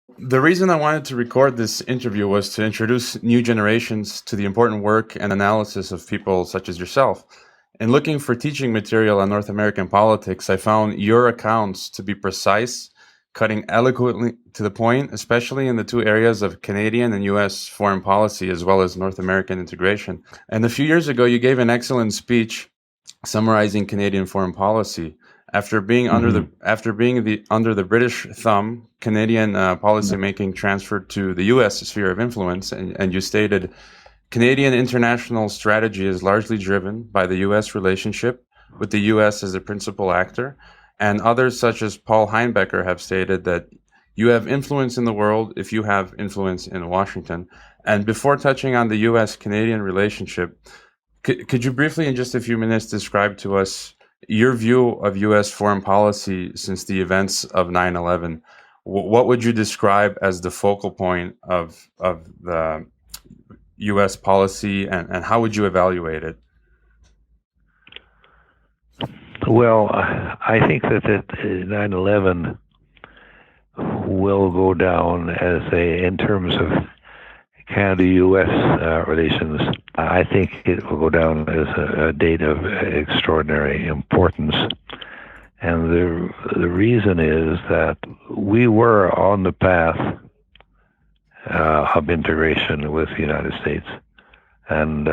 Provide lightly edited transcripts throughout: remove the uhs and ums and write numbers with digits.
The reason I wanted to record this interview was to introduce new generations to the important work and analysis of people such as yourself. In looking for teaching material on North American politics, I found your accounts to be precise, cutting eloquently to the point, especially in the two areas of Canadian and US foreign policy, as well as North American integration. And a few years ago, you gave an excellent speech summarizing Canadian foreign policy. After being under the British thumb, Canadian policy making transferred to the U.S. sphere of influence, and you stated Canadian international strategy is largely driven by the U.S. relationship, with the U.S. as a principal actor, and others such as Paul Heinbecker have stated that you have influence in the world if you have influence in Washington. And before touching on the U.S.-Canadian relationship, could you briefly, in just a few minutes, describe to us your view of U.S. foreign policy since the events of 9/11? What would you describe as the focal point of the U.S. policy, and how would you evaluate it? Well, I think that 9/11 will go down in terms of Canada-U.S. relations. I think it will go down as a date of extraordinary importance. And the reason is that we were on the path of integration with the United States. And,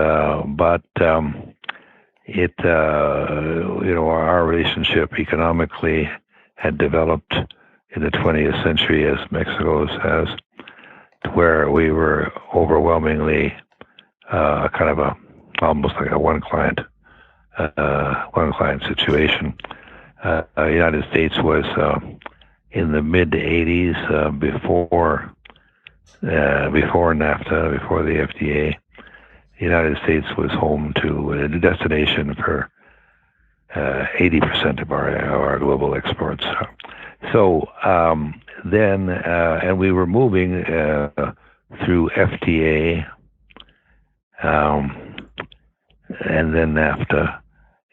our relationship economically had developed in the 20th century as Mexico's has, where we were overwhelmingly almost like a one client situation. The United States was in the mid 80s before NAFTA, before the FDA. The United States was home to a destination for 80% of our global exports. So and we were moving through FTA and then NAFTA,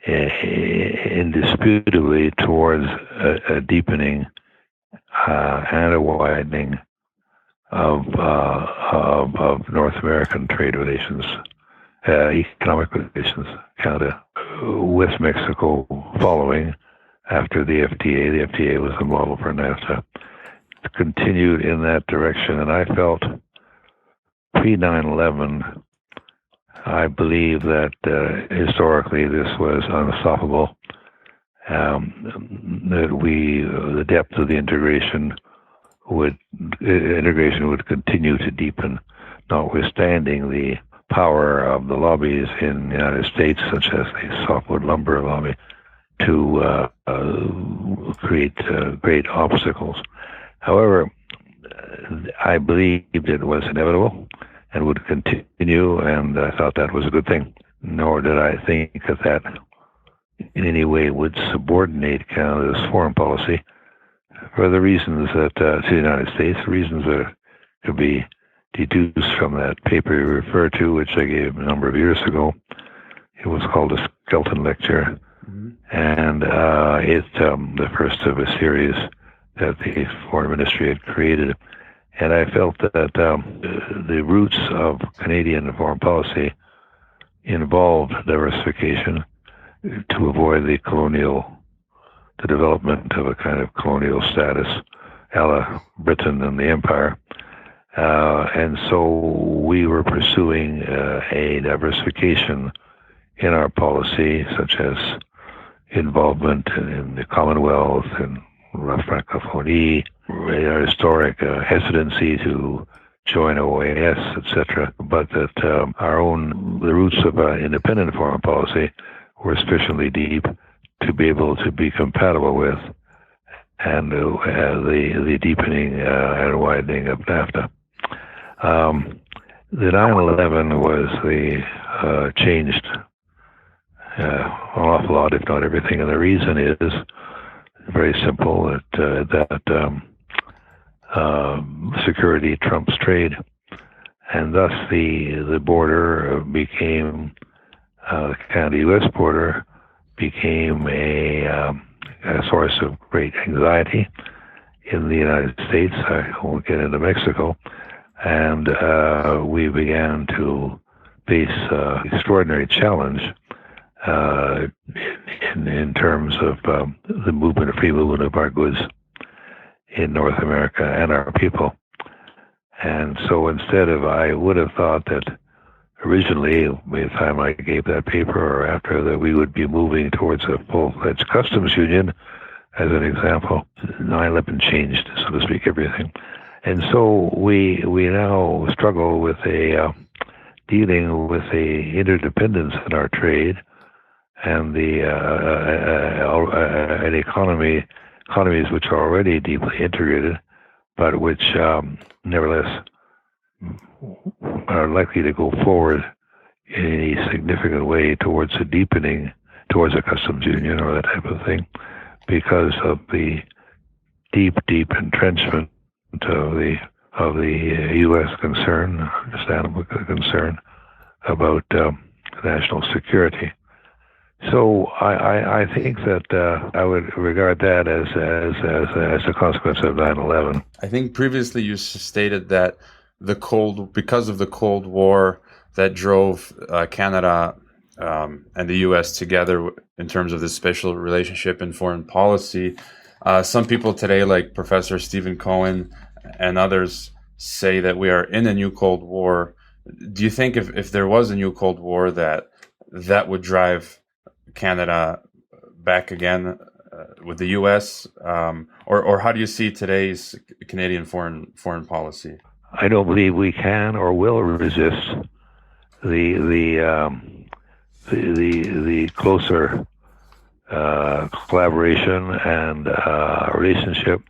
indisputably towards a deepening and a widening of North American trade relations, economic relations, Canada with Mexico following after the FTA. The FTA was the model for NAFTA. It continued in that direction, and I felt pre-9/11, I believe that historically this was unstoppable. That the depth of the integration would continue to deepen, notwithstanding the power of the lobbies in the United States, such as the softwood lumber lobby, to create great obstacles. However, I believed it was inevitable and would continue, and I thought that was a good thing. Nor did I think that in any way would subordinate Canada's foreign policy for the reasons that to the United States, reasons that could be deduced from that paper you referred to, which I gave a number of years ago. It was called a Skelton Lecture, and it's the first of a series that the Foreign Ministry had created. And I felt that the roots of Canadian foreign policy involved diversification to avoid the development of a kind of colonial status, a la Britain and the Empire. And so we were pursuing a diversification in our policy, such as involvement in the Commonwealth and La Francophonie, our historic hesitancy to join OAS, etc. But that the roots of independent foreign policy were sufficiently deep to be able to be compatible with and the deepening and widening of NAFTA. The 9/11 was changed an awful lot, if not everything, and the reason is very simple: that security trumps trade, and thus the border became the Canada-U.S. border became a source of great anxiety in the United States. I won't get into Mexico. And we began to face extraordinary challenge in terms of the movement, free movement of our goods in North America and our people. And so I would have thought that originally, by the time I gave that paper or after, that we would be moving towards a full-fledged customs union, as an example. 9/11 changed, so to speak, everything. And so we now struggle with dealing with the interdependence in our trade and an economies which are already deeply integrated, but which nevertheless are likely to go forward in a significant way towards a deepening, towards a customs union or that type of thing, because of the deep entrenchment of the U.S. concern, understandable concern about national security. So I think that I would regard that as a consequence of 9/11. I think previously you stated that because of the Cold War that drove Canada and the U.S. together in terms of this special relationship in foreign policy. Some people today, like Professor Stephen Cohen and others, say that we are in a new Cold War. Do you think if there was a new Cold War that would drive Canada back again with the U.S. Or how do you see today's Canadian foreign policy? I don't believe we can or will resist the closer collaboration and relationship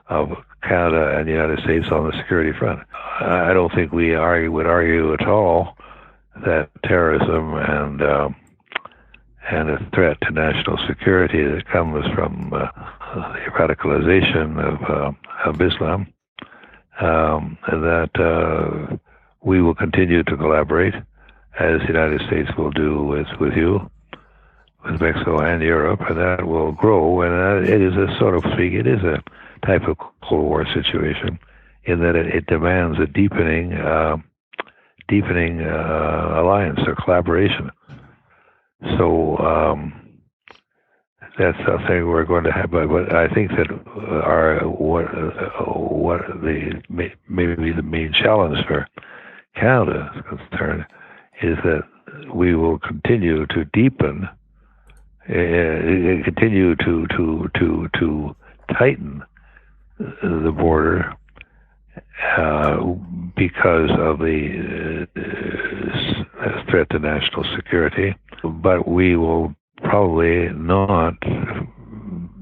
of Canada and the United States on the security front. I don't think we would argue at all that terrorism and a threat to national security that comes from the radicalization of Islam, that we will continue to collaborate, as the United States will do with you, with Mexico and Europe, and that will grow. And it is a type of Cold War situation, in that it demands a deepening alliance or collaboration. So that's a thing we're going to have. But I think that maybe the main challenge for Canada is concerned is that we will continue to deepen, continue to tighten the border because of the threat to national security, but we will probably not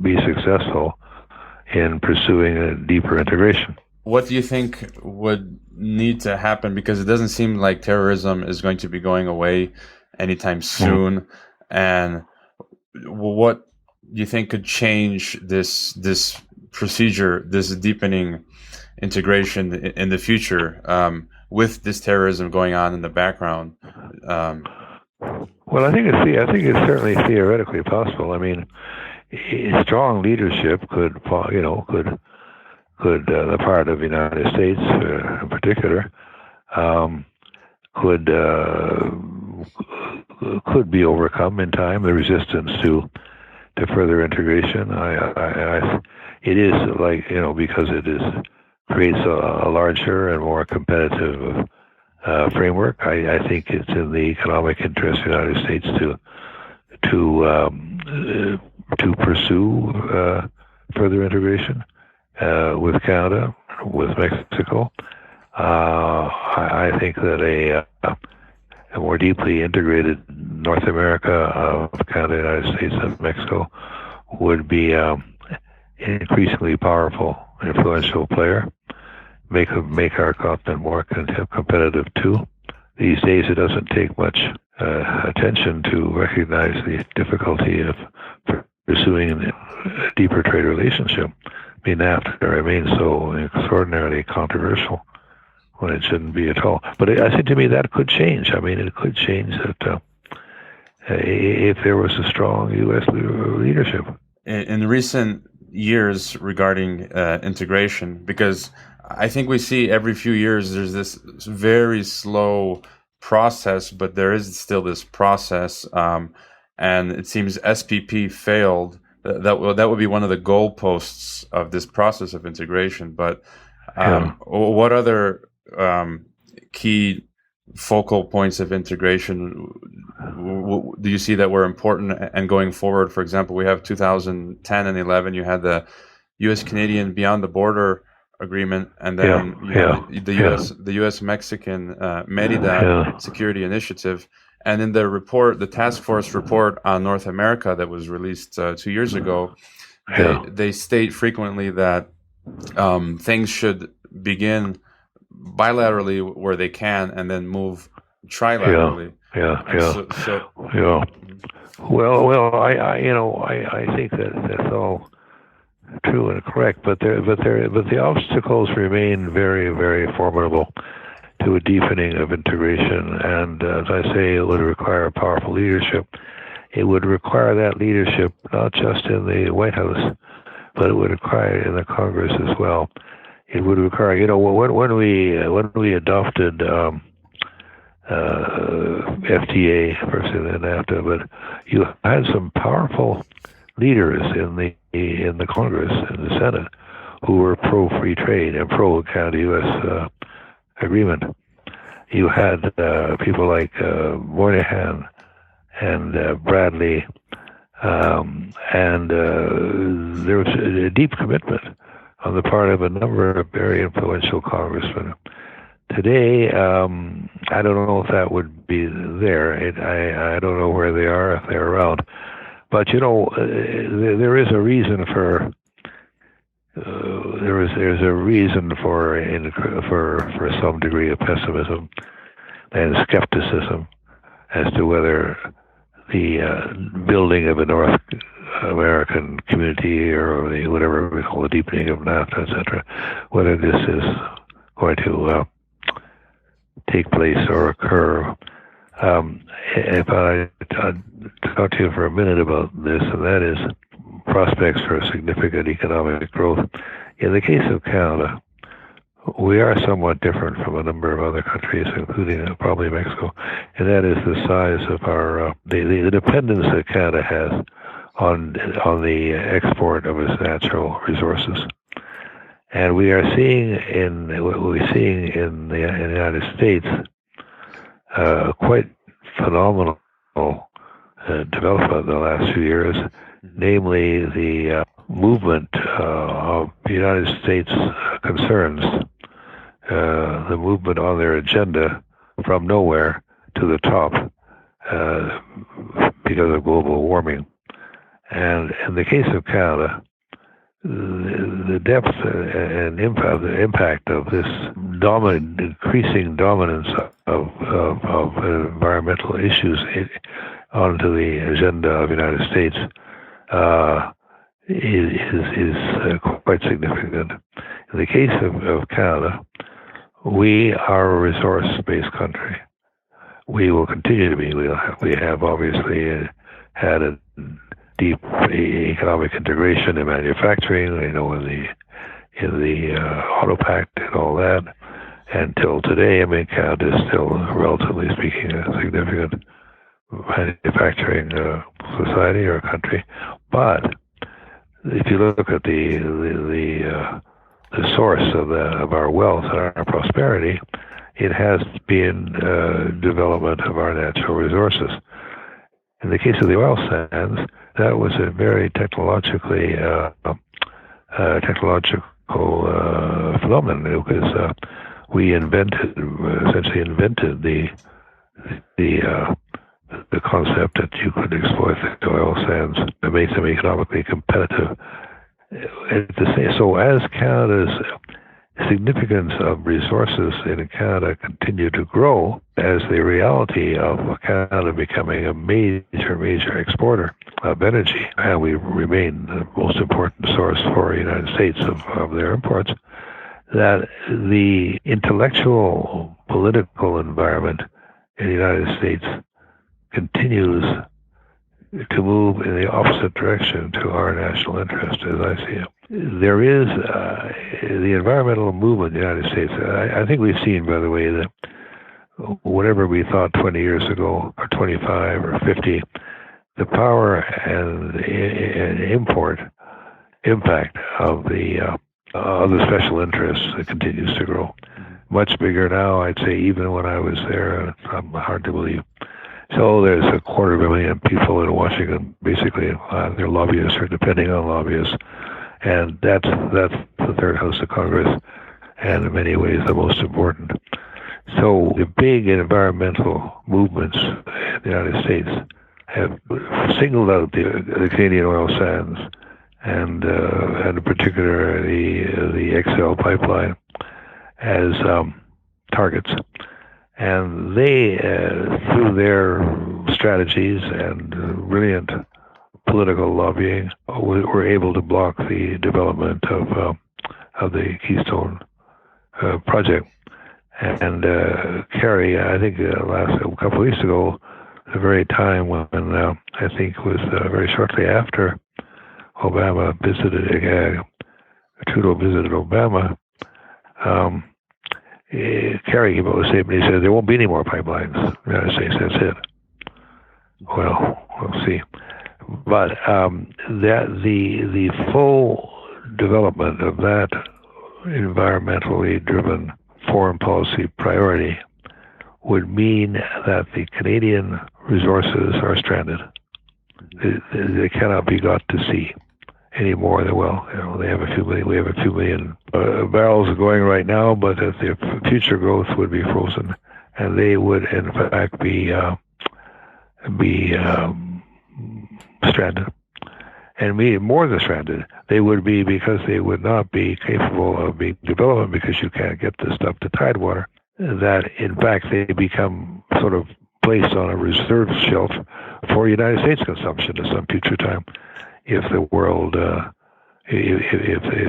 be successful in pursuing a deeper integration. What do you think would need to happen? Because it doesn't seem like terrorism is going to be going away anytime soon. And what do you think could change this procedure, this deepening integration in the future, with this terrorism going on in the background? Well, I think it's certainly theoretically possible. I mean, strong leadership could the part of the United States in particular could be overcome in time. The resistance to further integration. It is because it creates a larger and more competitive framework. I think it's in the economic interest of the United States to pursue further integration with Canada, with Mexico. I think that a more deeply integrated North America of Canada, United States, and Mexico would be an increasingly powerful, influential player. Make our continent more competitive too. These days, it doesn't take much attention to recognize the difficulty of pursuing a deeper trade relationship. I mean, NAFTA remains so extraordinarily controversial when it shouldn't be at all. But I think to me that could change. I mean, it could change that if there was a strong U.S. leadership. In recent years regarding integration? Because I think we see every few years there's this very slow process, but there is still this process, and it seems SPP failed. That would be one of the goalposts of this process of integration. But what other key focal points of integration do you see that were important and going forward? For example, we have 2010 and 11. You had the U.S.-Canadian Beyond the Border Agreement, and then the U.S.-Mexican Merida Security Initiative. And in the report, the task force report on North America that was released 2 years ago, they state frequently that things should begin bilaterally where they can, and then move trilaterally. Well, I think that's all true and correct, but the obstacles remain very, very formidable to a deepening of integration, and as I say, it would require powerful leadership. It would require that leadership not just in the White House, but it would require it in the Congress as well. It would require, when we adopted FTA versus NAFTA, but you had some powerful leaders in the Congress and the Senate who were pro-free trade and pro-Canada-U.S. agreement. You had people like Moynihan and Bradley, and there was a deep commitment on the part of a number of very influential congressmen. Today, I don't know if that would be there. I don't know where they are, if they're around. But there is a reason for there's a reason for some degree of pessimism and skepticism as to whether the building of a North American community, or whatever we call the deepening of NAFTA, etc., whether this is going to take place or occur. If I talk to you for a minute about this, and that is prospects for significant economic growth. In the case of Canada, we are somewhat different from a number of other countries, including probably Mexico, and that is the size of our the dependence that Canada has on the export of its natural resources. And we are seeing in the United States quite phenomenal development in the last few years, namely the movement of the United States concerns, the movement on their agenda from nowhere to the top because of global warming. And in the case of Canada, the depth and impact of this increasing dominance of environmental issues onto the agenda of the United States is quite significant. In the case of Canada, we are a resource-based country. We will continue to be. We have obviously had a deep economic integration in manufacturing, in the Auto Pact and all that. Until today, Canada is still, relatively speaking, a significant manufacturing society or country. But if you look at the source of our wealth and our prosperity, it has been development of our natural resources. In the case of the oil sands, that was a very technological phenomenon, because we essentially invented the concept that you could exploit the oil sands to make them economically competitive. So as Canada's significance of resources in Canada continue to grow, as the reality of Canada becoming a major exporter of energy, and we remain the most important source for the United States of their imports, that the intellectual, political environment in the United States continues to move in the opposite direction to our national interest, as I see it. There is the environmental movement in the United States. I think we've seen, by the way, that whatever we thought 20 years ago, or 25 or 50, the power and impact of the special interests continues to grow. Much bigger now, I'd say, even when I was there. Hard to believe. So there's 250,000 people in Washington, basically, they're lobbyists or depending on lobbyists, and that's the third house of Congress, and in many ways the most important. So the big environmental movements in the United States have singled out the Canadian oil sands and in particular the XL Pipeline as targets. And they, through their strategies and brilliant political lobbying, were able to block the development of the Keystone project. And Kerry, I think last a couple of weeks ago, the very time when I think it was very shortly after Obama visited, Trudeau visited Obama, Kerry came out with a statement. He said there won't be any more pipelines in the United States. That's it. Well, we'll see. But that the full development of that environmentally driven foreign policy priority would mean that the Canadian resources are stranded. They cannot be got to sea anymore. They have a few million. We have a few million barrels going right now, but that their future growth would be frozen, and they would in fact be stranded. And more than stranded, they would be, because they would not be capable of being developed because you can't get this stuff to tidewater. That in fact they become sort of placed on a reserve shelf for United States consumption at some future time, if the world, if the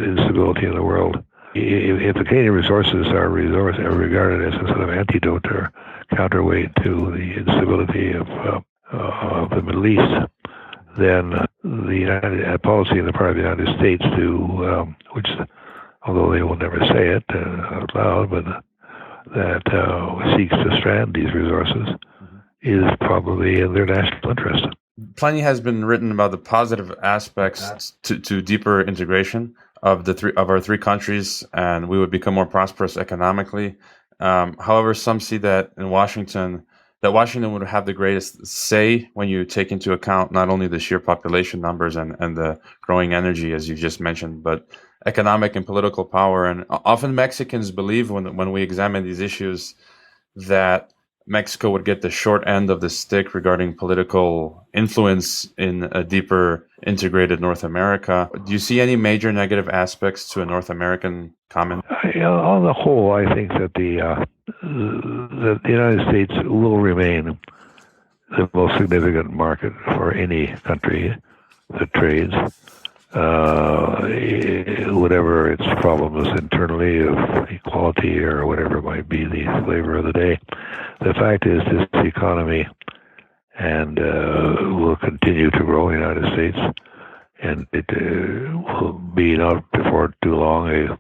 instability in the world, if the Canadian resources are regarded as a sort of antidote or counterweight to the instability of the Middle East, then the United policy on the part of the United States to, which, although they will never say it out loud, but that seeks to strand these resources, is probably in their national interest. Plenty has been written about the positive aspects to deeper integration of our three countries, and we would become more prosperous economically. However, some see that Washington would have the greatest say when you take into account not only the sheer population numbers and the growing energy, as you just mentioned, but economic and political power. And often Mexicans believe when we examine these issues that Mexico would get the short end of the stick regarding political influence in a deeper integrated North America. Do you see any major negative aspects to a North American comment? On the whole, I think that the United States will remain the most significant market for any country that trades, whatever its problems internally of equality or whatever might be the flavor of the day. The fact is, this economy and will continue to grow in the United States, and it will be not before too long a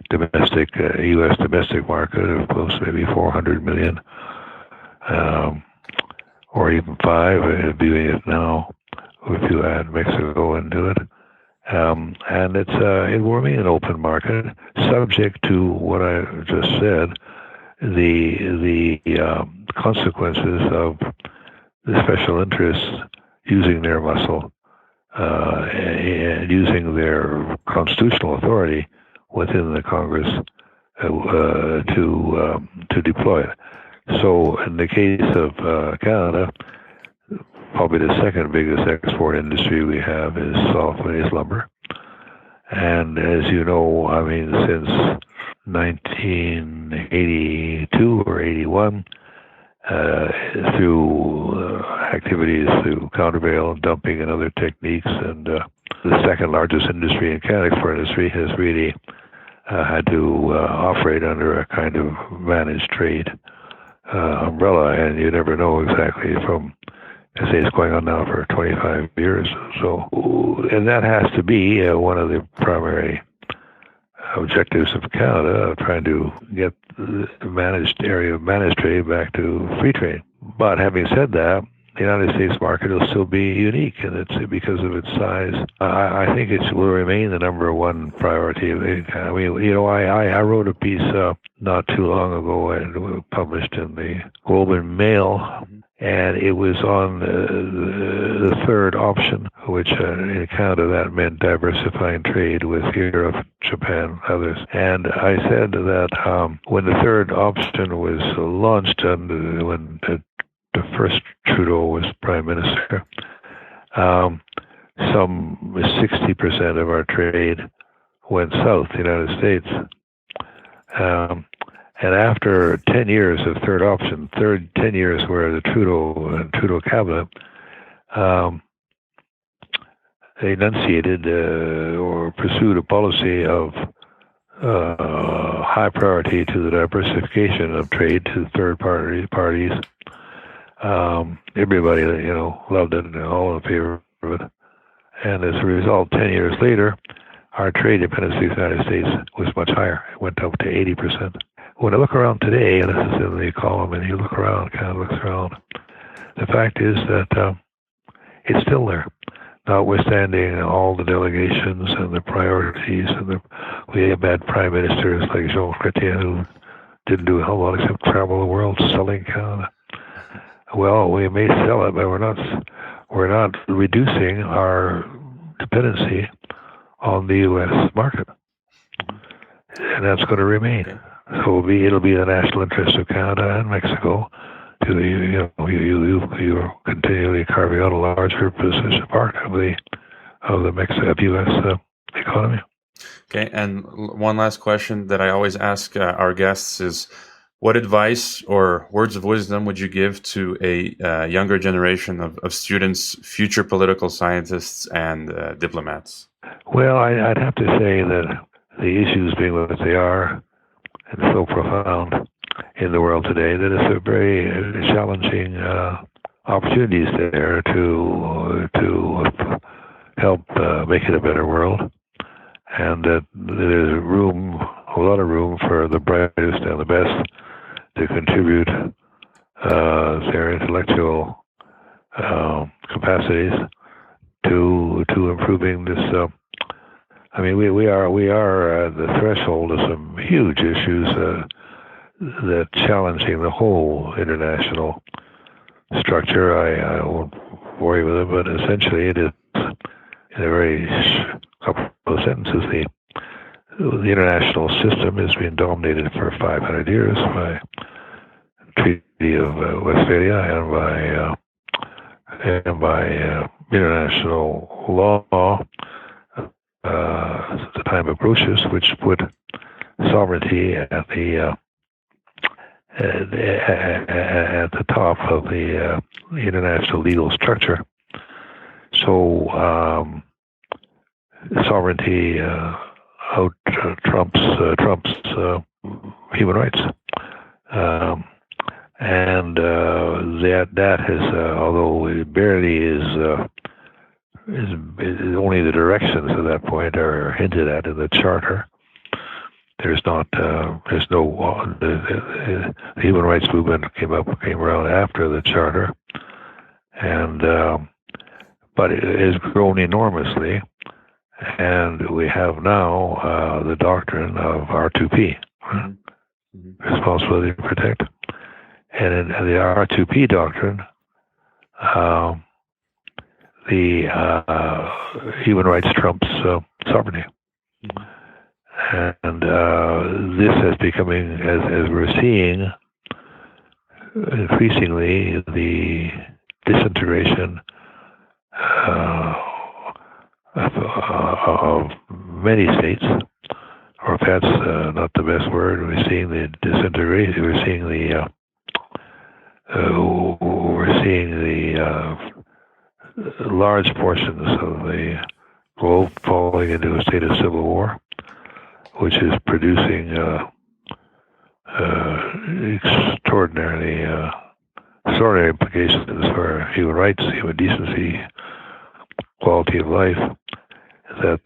domestic U.S. domestic market of close to maybe 400 million, or even 5, viewing it now, if you add Mexico into it. And it will remain an open market, subject to what I just said, the consequences of the special interests using their muscle and using their constitutional authority within the Congress to deploy it. So in the case of Canada, probably the second biggest export industry we have is lumber. And as you know, I mean, since 1982 or 81, through activities through countervail, dumping, and other techniques, and the second largest industry in Canada, export industry, has really had to operate under a kind of managed trade umbrella, and you never know exactly from I say it's going on now for 25 years. So, and that has to be one of the primary objectives of Canada, trying to get the managed area of managed trade back to free trade. But having said that, the United States market will still be unique, and it's because of its size. I think it will remain the number one priority. I mean, you know, I wrote a piece not too long ago and published in the Globe and Mail, and it was on the third option, which in Canada that meant diversifying trade with Europe, Japan, others. And I said that when the third option was launched, and when the first Trudeau was Prime Minister, some 60% of our trade went south, the United States. And after 10 years of third option, 10 years where the Trudeau cabinet enunciated or pursued a policy of high priority to the diversification of trade to third parties. Everybody, you know, loved it and all in favor of it. And as a result, 10 years later, our trade dependence of the United States was much higher. It went up to 80%. When I look around today, and this is in the column, and you look around, kind of looks around, the fact is that it's still there, notwithstanding all the delegations and the priorities. And we have had prime ministers like Jean Chrétien who didn't do a whole lot except travel the world selling Canada. Well, we may sell it, but we're not reducing our dependency on the U.S. market, and that's going to remain. Okay. So it'll be the national interest of Canada and Mexico to you're continually carving out a larger position part of the U.S. Economy. Okay, and one last question that I always ask our guests is, what advice or words of wisdom would you give to a younger generation of students, future political scientists, and diplomats? Well, I'd have to say that the issues being what they are and so profound in the world today, that it's a very challenging opportunities there to help make it a better world, and that there's a lot of room for the brightest and the best to contribute their intellectual capacities to improving this. I mean, we are at the threshold of some huge issues that challenging the whole international structure. I won't worry with it, but essentially it is, in a very couple of sentences, the international system has been dominated for 500 years by Treaty of Westphalia and by international law. At the time of Grotius, which put sovereignty at the top of the international legal structure. So sovereignty out trumps human rights, and that has, although it barely is only the directions at that point are hinted at in the charter. There's no the human rights movement came around after the charter, and but it has grown enormously, and we have now the doctrine of R2P, responsibility to protect, and in the R2P doctrine, the human rights trumps sovereignty. And this is becoming, as we're seeing, increasingly the disintegration of many states, or if that's not the best word, we're seeing the disintegration, we're seeing the large portions of the globe falling into a state of civil war, which is producing extraordinarily extraordinary implications for human rights, human decency, quality of life, that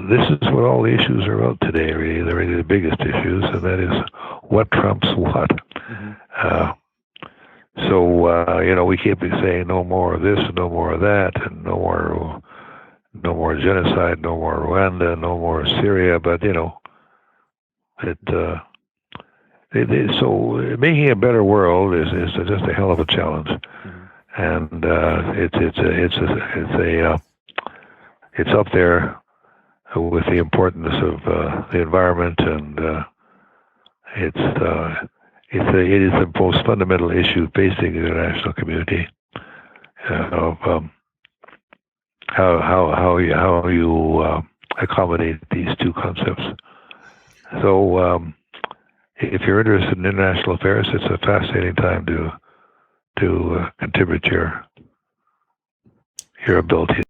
this is what all the issues are about today, really. They're really the biggest issues, and that is what trumps what. Mm-hmm. We keep saying no more of this, no more of that, and no more genocide, no more Rwanda, no more Syria, but, so making a better world is just a hell of a challenge. Mm-hmm. And it's up there with the importance of the environment, and it is the most fundamental issue facing the international community of how you accommodate these two concepts. So if you're interested in international affairs, it's a fascinating time to contribute your ability.